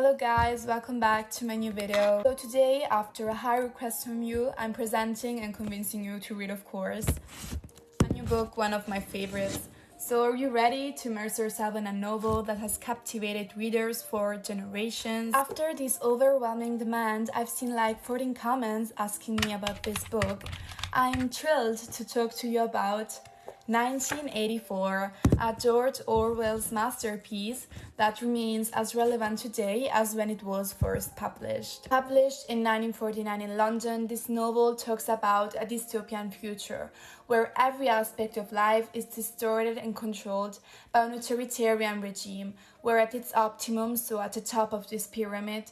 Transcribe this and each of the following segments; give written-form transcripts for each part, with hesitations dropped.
Hello guys, welcome back to my new video. So today, after a high request from you, I'm presenting and convincing you to read, of course, a new book, one of my favorites. So are you ready to immerse yourself in a novel that has captivated readers for generations? After this overwhelming demand, I've seen like 14 comments asking me about this book. I'm thrilled to talk to you about 1984, a George Orwell's masterpiece that remains as relevant today as when it was first published. Published in 1949 in London, this novel talks about a dystopian future where every aspect of life is distorted and controlled by an authoritarian regime, where at its optimum, so at the top of this pyramid,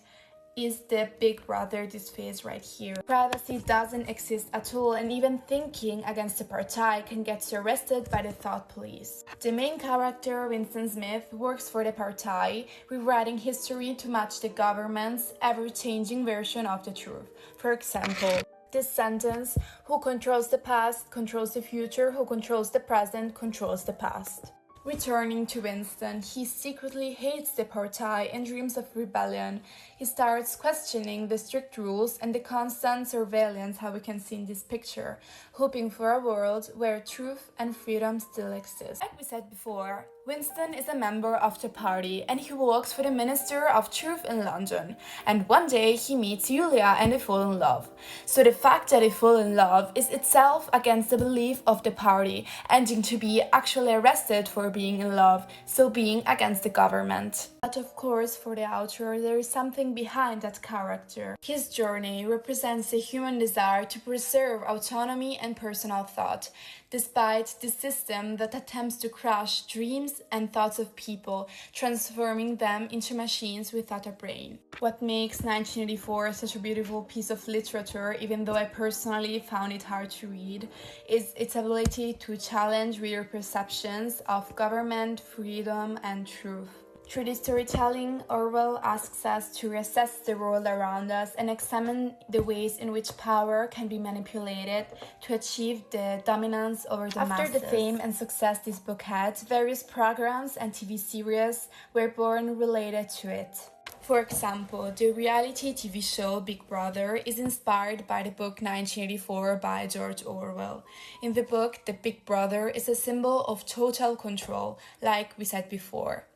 is the big brother, this face right here. Privacy doesn't exist at all, and even thinking against the party can get you arrested by the thought police. The main character, Winston Smith, works for the party, rewriting history to match the government's ever-changing version of the truth. For example, this sentence: who controls the past controls the future, who controls the present controls the past. Returning to Winston, he secretly hates the party and dreams of rebellion. He starts questioning the strict rules and the constant surveillance, how we can see in this picture, hoping for a world where truth and freedom still exist. Like we said before, Winston is a member of the party and he works for the Minister of Truth in London. And one day he meets Julia and they fall in love. So the fact that they fall in love is itself against the belief of the party, ending to be actually arrested for being in love, so being against the government. But of course, for the author, there is something behind that character. His journey represents the human desire to preserve autonomy and personal thought, despite the system that attempts to crush dreams and thoughts of people, transforming them into machines without a brain. What makes 1984 such a beautiful piece of literature, even though I personally found it hard to read, is its ability to challenge reader perceptions of government, freedom, and truth. Through this storytelling, Orwell asks us to reassess the world around us and examine the ways in which power can be manipulated to achieve the dominance over the masses. After the fame and success this book had, various programs and TV series were born related to it. For example, the reality TV show Big Brother is inspired by the book 1984 by George Orwell. In the book, the Big Brother is a symbol of total control, like we said before.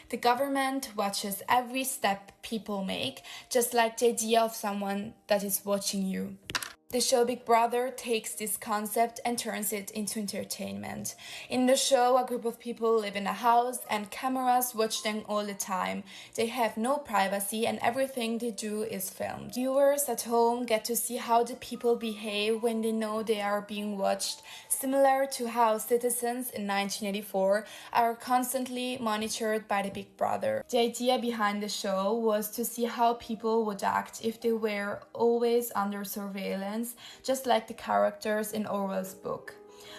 The government watches every step people make, just like the idea of someone that is watching you. The show Big Brother takes this concept and turns it into entertainment. In the show, a group of people live in a house and cameras watch them all the time. They have no privacy and everything they do is filmed. Viewers at home get to see how the people behave when they know they are being watched, similar to how citizens in 1984 are constantly monitored by the Big Brother. The idea behind the show was to see how people would act if they were always under surveillance, just like the characters in Orwell's book.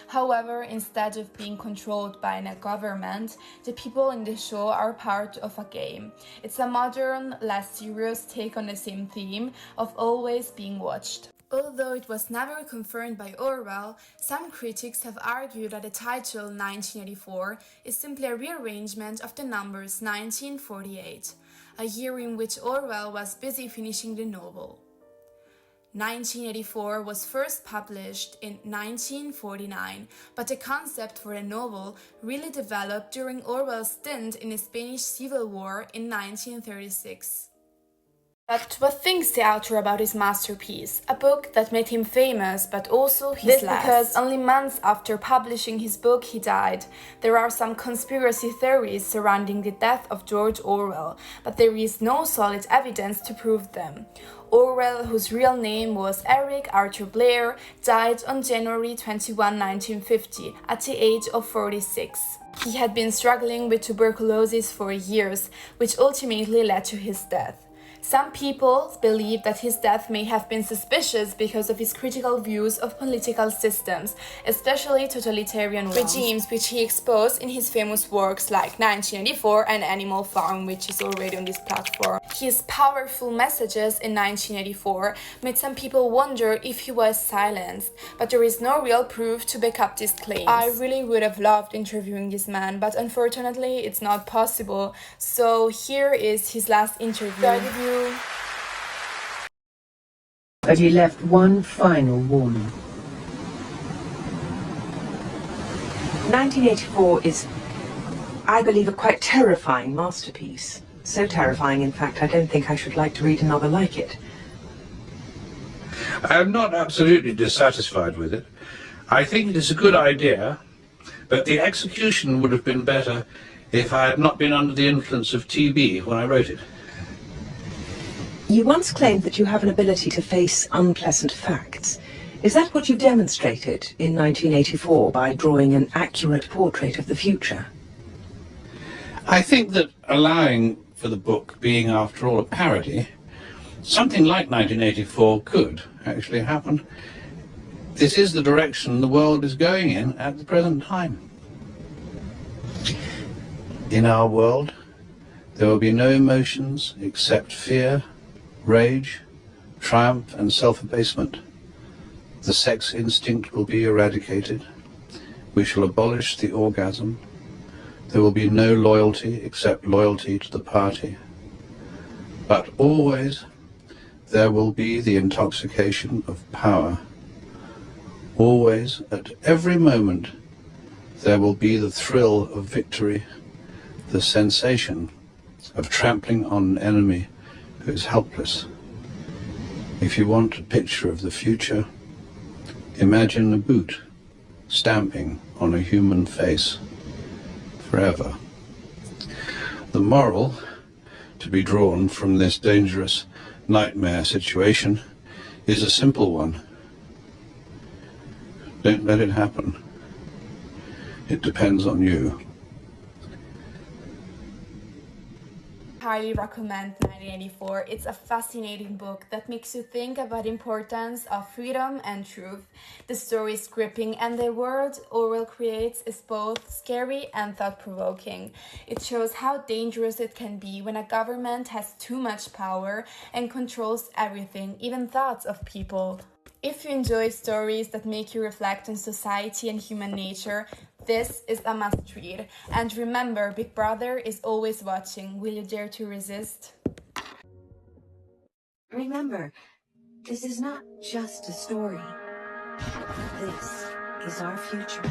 However, instead of being controlled by a government, the people in the show are part of a game. It's a modern, less serious take on the same theme of always being watched. Although it was never confirmed by Orwell, some critics have argued that the title 1984 is simply a rearrangement of the numbers 1948, a year in which Orwell was busy finishing the novel. 1984 was first published in 1949, but the concept for the novel really developed during Orwell's stint in the Spanish Civil War in 1936. But what thinks the author about his masterpiece? A book that made him famous, but also his last. Because only months after publishing his book, he died. There are some conspiracy theories surrounding the death of George Orwell, but there is no solid evidence to prove them. Orwell, whose real name was Eric Arthur Blair, died on January 21, 1950, at the age of 46. He had been struggling with tuberculosis for years, which ultimately led to his death. Some people believe that his death may have been suspicious because of his critical views of political systems, especially totalitarian regimes, which he exposed in his famous works like 1984 and Animal Farm, which is already on this platform. His powerful messages in 1984 made some people wonder if he was silenced, but there is no real proof to back up these claims. I really would have loved interviewing this man, but unfortunately it's not possible. So here is his last interview. But he left one final warning. 1984 is, I believe, a quite terrifying masterpiece. So terrifying, in fact, I don't think I should like to read another like it. I am not absolutely dissatisfied with it. I think it is a good idea, but the execution would have been better if I had not been under the influence of TB when I wrote it. You once claimed that you have an ability to face unpleasant facts. Is that what you demonstrated in 1984 by drawing an accurate portrait of the future? I think that allowing for the book being, after all, a parody, something like 1984 could actually happen. This is the direction the world is going in at the present time. In our world, there will be no emotions except fear, rage, triumph and self-abasement. The sex instinct will be eradicated. We shall abolish the orgasm. There will be no loyalty except loyalty to the party. But always there will be the intoxication of power. Always, at every moment, there will be the thrill of victory, the sensation of trampling on an enemy who is helpless. If you want a picture of the future, imagine a boot stamping on a human face forever. The moral to be drawn from this dangerous nightmare situation is a simple one. Don't let it happen. It depends on you. Highly recommend 1984. It's a fascinating book that makes you think about the importance of freedom and truth. The story is gripping and the world Orwell creates is both scary and thought-provoking. It shows how dangerous it can be when a government has too much power and controls everything, even thoughts of people. If you enjoy stories that make you reflect on society and human nature, this is a must-read. And remember, Big Brother is always watching. Will you dare to resist? Remember, this is not just a story. This is our future.